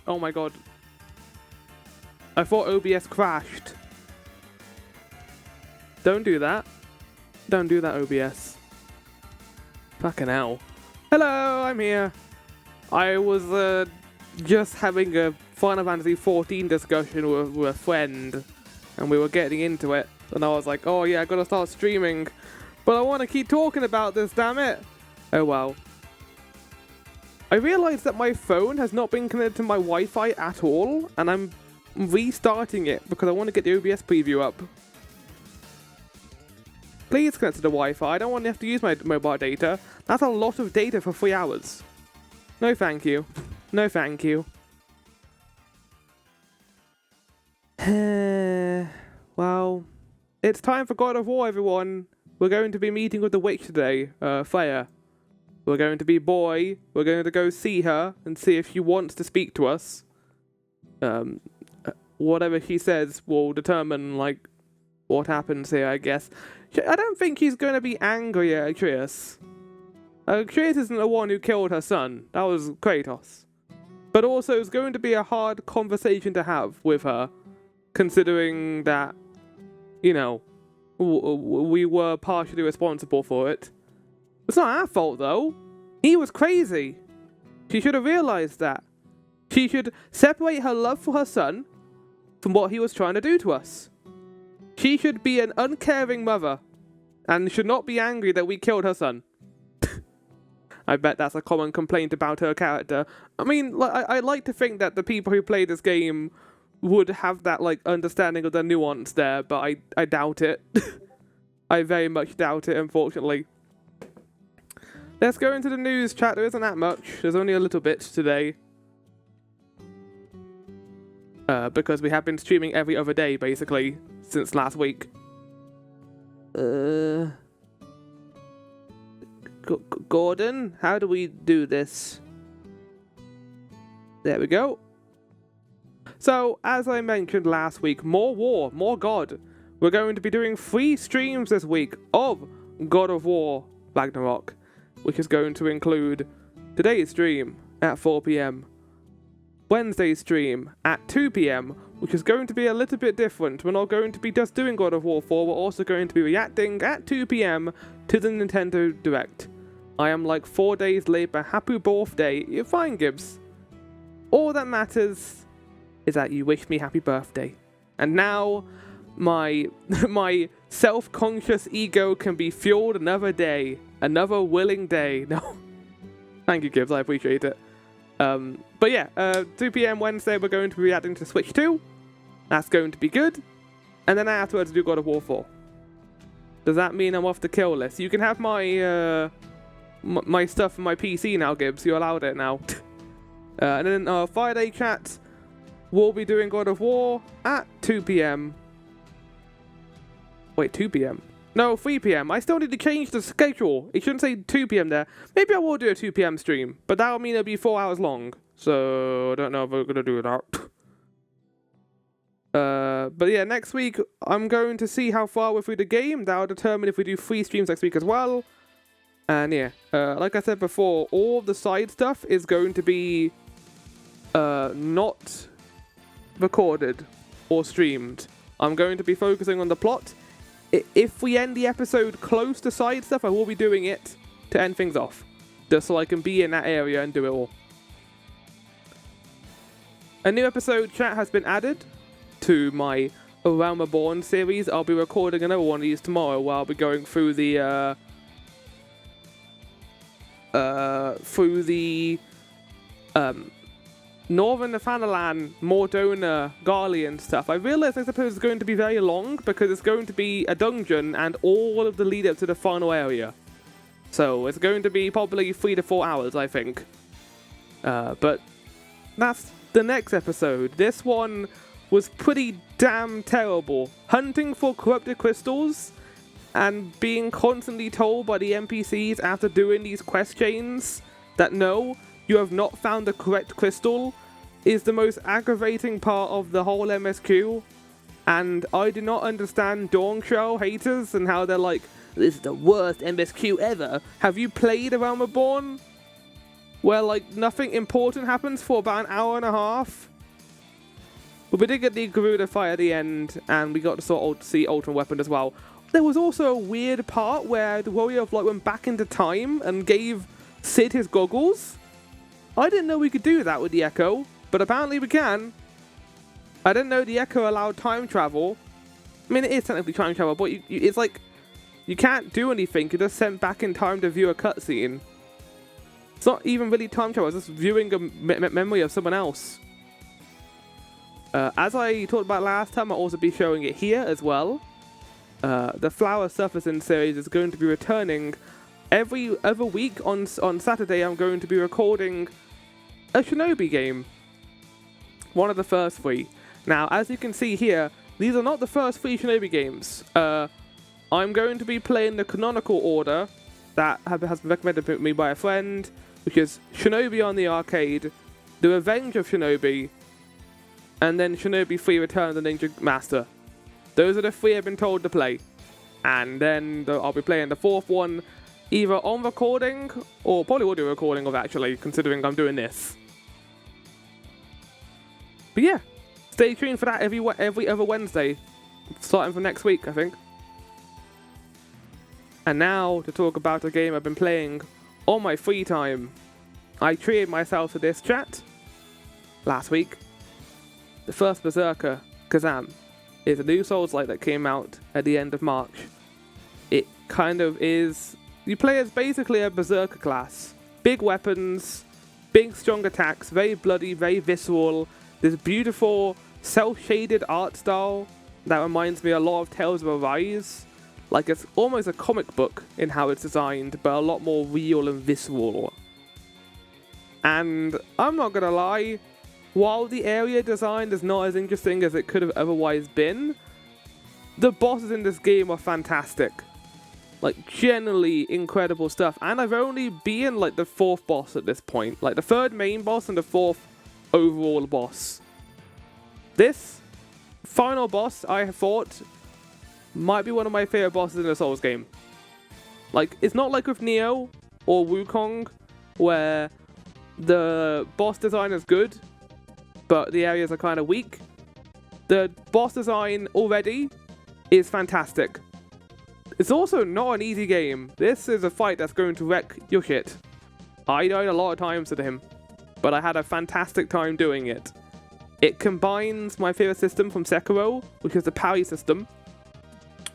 Oh my god. I thought OBS crashed. Don't do that. Don't do that, OBS. Fucking hell. Hello, I'm here. I was just having a Final Fantasy 14 discussion with a friend, and we were getting into it, and I was like, oh yeah, I gotta start streaming, but I want to keep talking about this, damn it. Oh well. I realized that my phone has not been connected to my Wi-Fi at all, and I'm restarting it because I want to get the OBS preview up. Please connect to the Wi-Fi. I don't want to have to use my mobile data. That's a lot of data for 3 hours. No thank you. No thank you. Well, it's time for God of War, everyone. We're going to be meeting with the witch today, Freya. We're going to be boy. We're going to go see her and see if she wants to speak to us. Whatever she says will determine, like, what happens here, I guess. I don't think he's going to be angry at Atreus. Atreus isn't the one who killed her son. That was Kratos. But also, it's going to be a hard conversation to have with her, considering that, you know, we were partially responsible for it. It's not our fault, though. He was crazy. She should have realized that. She should separate her love for her son from what he was trying to do to us. She should be an uncaring mother and should not be angry that we killed her son. I bet that's a common complaint about her character. I mean, I like to think that the people who play this game would have that, like, understanding of the nuance there, but I doubt it. I very much doubt it, unfortunately. Let's go into the news chat. There isn't that much. There's only a little bit today. Because we have been streaming every other day, basically, since last week. Gordon, how do we do this? There we go. So, as I mentioned last week, more war, more God. We're going to be doing 3 streams this week of God of War Ragnarok, which is going to include today's stream at 4 PM, Wednesday's stream at 2 PM, which is going to be a little bit different. We're not going to be just doing God of War 4, we're also going to be reacting at 2 PM to the Nintendo Direct. I am like 4 days late, but happy birthday. You're fine, Gibbs. All that matters is that you wish me happy birthday. And now, my self-conscious ego can be fueled another day. Another willing day. No. Thank you, Gibbs, I appreciate it. But yeah, 2 PM Wednesday, we're going to be reacting to Switch 2. That's going to be good. And then afterwards, do God of War 4. Does that mean I'm off the kill list? You can have my, my stuff from my PC now, Gibbs. You're allowed it now. And then Friday chat, we'll be doing God of War at 2 PM. Wait, 2 PM? No, 3 PM. I still need to change the schedule. It shouldn't say 2 PM there. Maybe I will do a 2 PM stream, but that'll mean it'll be 4 hours long. So, I don't know if we're going to do that. But yeah, next week, I'm going to see how far we're through the game. That'll determine if we do 3 streams next week as well. And yeah, like I said before, all of the side stuff is going to be not recorded or streamed. I'm going to be focusing on the plot. If we end the episode close to side stuff, I will be doing it to end things off. Just so I can be in that area and do it all. A new episode chat has been added to my Around Reborn series. I'll be recording another one of these tomorrow where I'll be going through the Northern Nathanalan, Mordona, Garlean stuff. I realise I suppose it's going to be very long because it's going to be a dungeon and all of the lead up to the final area. So it's going to be probably 3 to 4 hours, I think. But that's the next episode. This one was pretty damn terrible. Hunting for corrupted crystals and being constantly told by the NPCs after doing these quest chains that no, you have not found the correct crystal is the most aggravating part of the whole MSQ. And I do not understand Dawn Shell haters and how they're like, this is the worst MSQ ever. Have you played Around Reborn? where like nothing important happens for about an hour and a half. But we did get the Garuda fight at the end, and we got to sort of see Ultimate Weapon as well. There was also a weird part where the Warrior of Light went back into time and gave Sid his goggles. I didn't know we could do that with the Echo, but apparently we can. I didn't know the Echo allowed time travel. I mean, it is technically time travel, but it's like you can't do anything. You're just sent back in time to view a cutscene. It's not even really time travel. It's just viewing a memory of someone else. As I talked about last time, I'll also be showing it here as well. The Flower Surfacing series is going to be returning every other week. On Saturday, I'm going to be recording a Shinobi game. One of the first 3. Now, as you can see here, these are not the first 3 Shinobi games. I'm going to be playing the canonical order that has been recommended to me by a friend, which is Shinobi on the arcade, The Revenge of Shinobi, and then Shinobi 3 Return of the Ninja Master. Those are the 3 I've been told to play. And then I'll be playing the 4th one either on recording, or probably audio recording of actually, considering I'm doing this. But yeah, stay tuned for that every other Wednesday, starting from next week, I think. And now, to talk about a game I've been playing on my free time. I treated myself to this chat last week. The first Berserker, Kazam, is a new Souls-like that came out at the end of March. It kind of is... You play as basically a Berserker class. Big weapons, big strong attacks, very bloody, very visceral. This beautiful, self-shaded art style that reminds me a lot of Tales of Arise. Like, it's almost a comic book in how it's designed, but a lot more real and visceral. And I'm not gonna lie, while the area design is not as interesting as it could have otherwise been, the bosses in this game are fantastic. Like, generally incredible stuff. And I've only been, like, the 4th boss at this point. Like, the 3rd main boss and the 4th overall boss. This final boss, I have thought, might be one of my favorite bosses in a Souls game. Like, it's not like with Nioh or Wukong, where the boss design is good, but the areas are kind of weak. The boss design already is fantastic. It's also not an easy game. This is a fight that's going to wreck your shit. I died a lot of times to him, but I had a fantastic time doing it. It combines my favorite system from Sekiro, which is the parry system,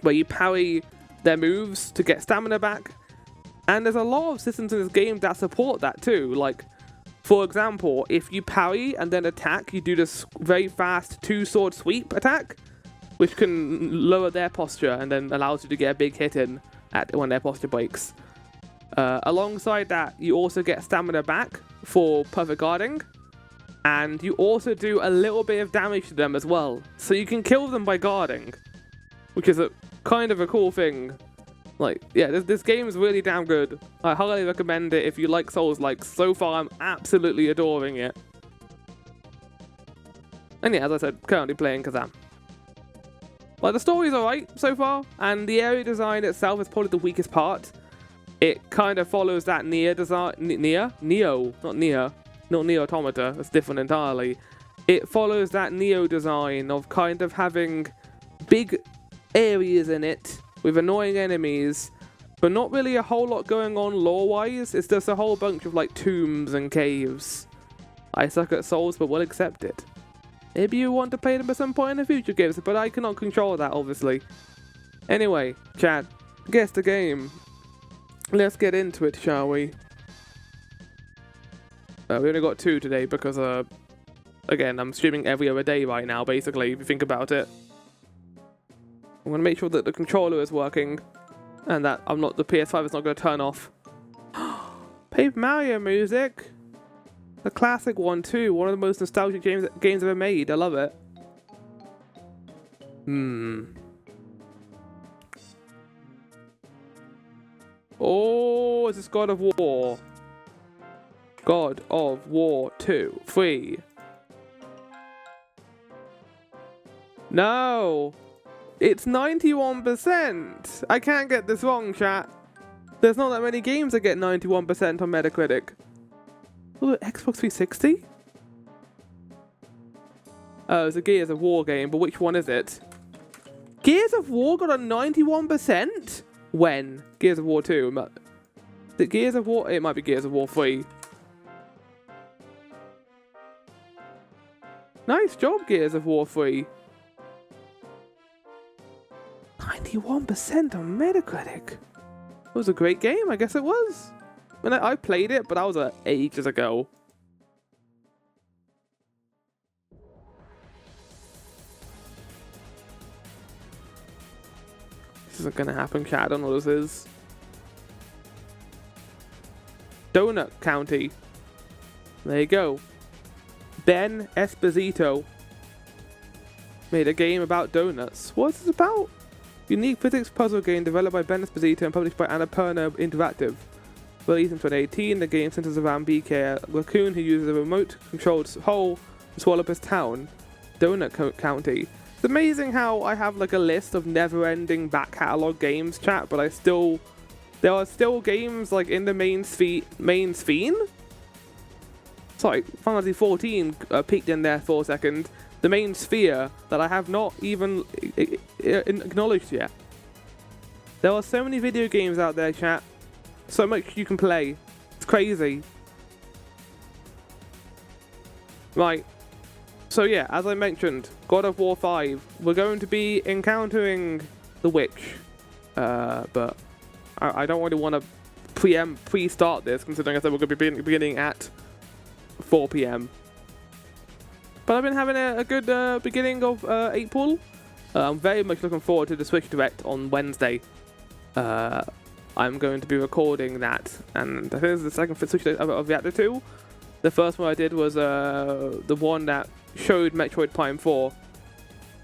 where you parry their moves to get stamina back. And there's a lot of systems in this game that support that too. Like, for example, if you parry and then attack, you do this very fast 2-sword sweep attack, which can lower their posture and then allows you to get a big hit in when their posture breaks. Alongside that, you also get stamina back for perfect guarding, and you also do a little bit of damage to them as well. So you can kill them by guarding, which is a kind of a cool thing. Like, yeah, this game is really damn good. I highly recommend it if you like Souls-like. So far, I'm absolutely adoring it. And yeah, as I said, currently playing Kazam. Like, the story's alright so far, and the area design itself is probably the weakest part. It kind of follows that Neo design... Neo, not Neo. Not Neo Automata, that's different entirely. It follows that Neo design of kind of having big areas in it with annoying enemies, but not really a whole lot going on lore-wise. It's just a whole bunch of, like, tombs and caves. I suck at Souls, but will accept it. Maybe you want to play them at some point in the future, Gibbs, but I cannot control that, obviously. Anyway, Chad, guess the game. Let's get into it, shall we? We only got 2 today because, again, I'm streaming every other day right now, basically, if you think about it. I'm going to make sure that the controller is working and that the PS5 is not going to turn off. Paper Mario music! The classic one too, one of the most nostalgic games ever made. I love it. Oh, is this God of War? God of War 2, 3. No! It's 91%! I can't get this wrong, chat. There's not that many games that get 91% on Metacritic. Oh, Xbox 360? Oh, it's a Gears of War game, but which one is it? Gears of War got a 91%? When? Gears of War 2. Is it Gears of War? It might be Gears of War 3. Nice job, Gears of War 3. 91% on Metacritic. It was a great game, I guess it was. I mean, I played it, but that was ages ago. This isn't gonna happen, chat. I don't know what this is. Donut County. There you go. Ben Esposito made a game about donuts. What's this about? Unique physics puzzle game developed by Ben Esposito and published by Annapurna Interactive. Released in 2018, the game centers around BK, a raccoon who uses a remote-controlled hole to swallow up his town, Donut County. It's amazing how I have like a list of never-ending back catalog games, chat, but there are still games like in the main sphere. Sorry, Final Fantasy 14 peeked in there for a second. The main sphere that I have not even acknowledged yet. There are so many video games out there, chat. So much you can play. It's crazy. Right. So yeah, as I mentioned, God of War 5. We're going to be encountering the witch. But I don't really want to pre-start this, considering I said we're going to be beginning at 4 PM. But I've been having a good beginning of April. I'm very much looking forward to the Switch Direct on Wednesday. I'm going to be recording that, and I think this is the second Switch Direct I've reacted to. The first one I did was the one that showed Metroid Prime 4.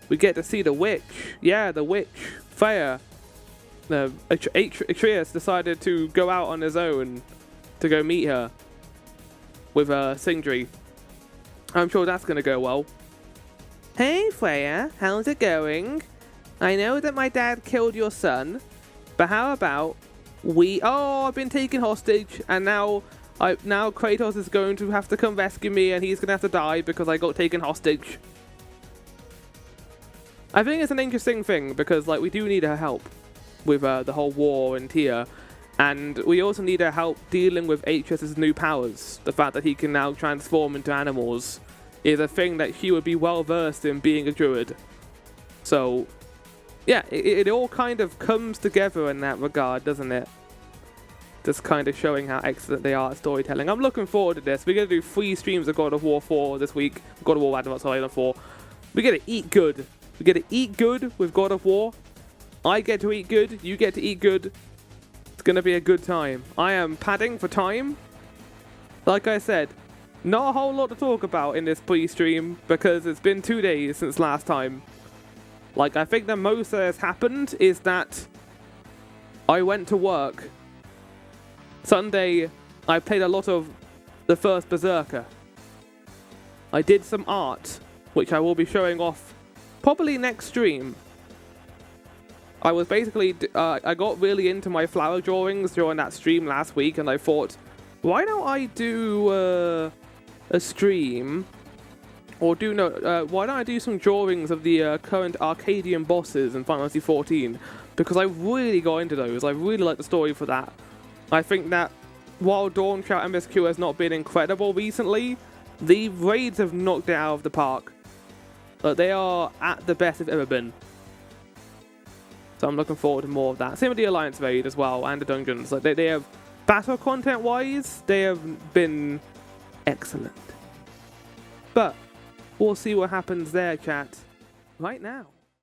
We get to see the witch. Yeah, the witch. Freya. Atreus decided to go out on his own to go meet her with Sindri. I'm sure that's going to go well. Hey Freya, how's it going? I know that my dad killed your son, but how about I've been taken hostage, and now Kratos is going to have to come rescue me, and he's going to have to die because I got taken hostage. I think it's an interesting thing, because like we do need her help with the whole war in Tyr, and we also need her help dealing with Atreus' new powers. The fact that he can now transform into animals is a thing that she would be well versed in, being a druid. So yeah, it all kind of comes together in that regard, doesn't it? Just kind of showing how excellent they are at storytelling. I'm looking forward to this. We're going to do 3 streams of God of War 4 this week. God of War Ragnarok, sorry, not 4. We're going to eat good. We're going to eat good with God of War. I get to eat good. You get to eat good. It's going to be a good time. I am padding for time. Like I said, not a whole lot to talk about in this pre-stream because it's been 2 days since last time. Like, I think the most that has happened is that I went to work. Sunday, I played a lot of the first Berserker. I did some art, which I will be showing off probably next stream. I was basically, I got really into my flower drawings during that stream last week, and I thought, why don't I do a stream, or why don't I do some drawings of the current Arcadian bosses in Final Fantasy 14? Because I really got into those. I really like the story for that. I think that while Dawn Shout MSQ has not been incredible recently, the raids have knocked it out of the park. But they are at the best they've ever been. So I'm looking forward to more of that. Same with the Alliance raid as well, and the dungeons. Like they have, battle content-wise, they have been excellent. But we'll see what happens there, chat, right now.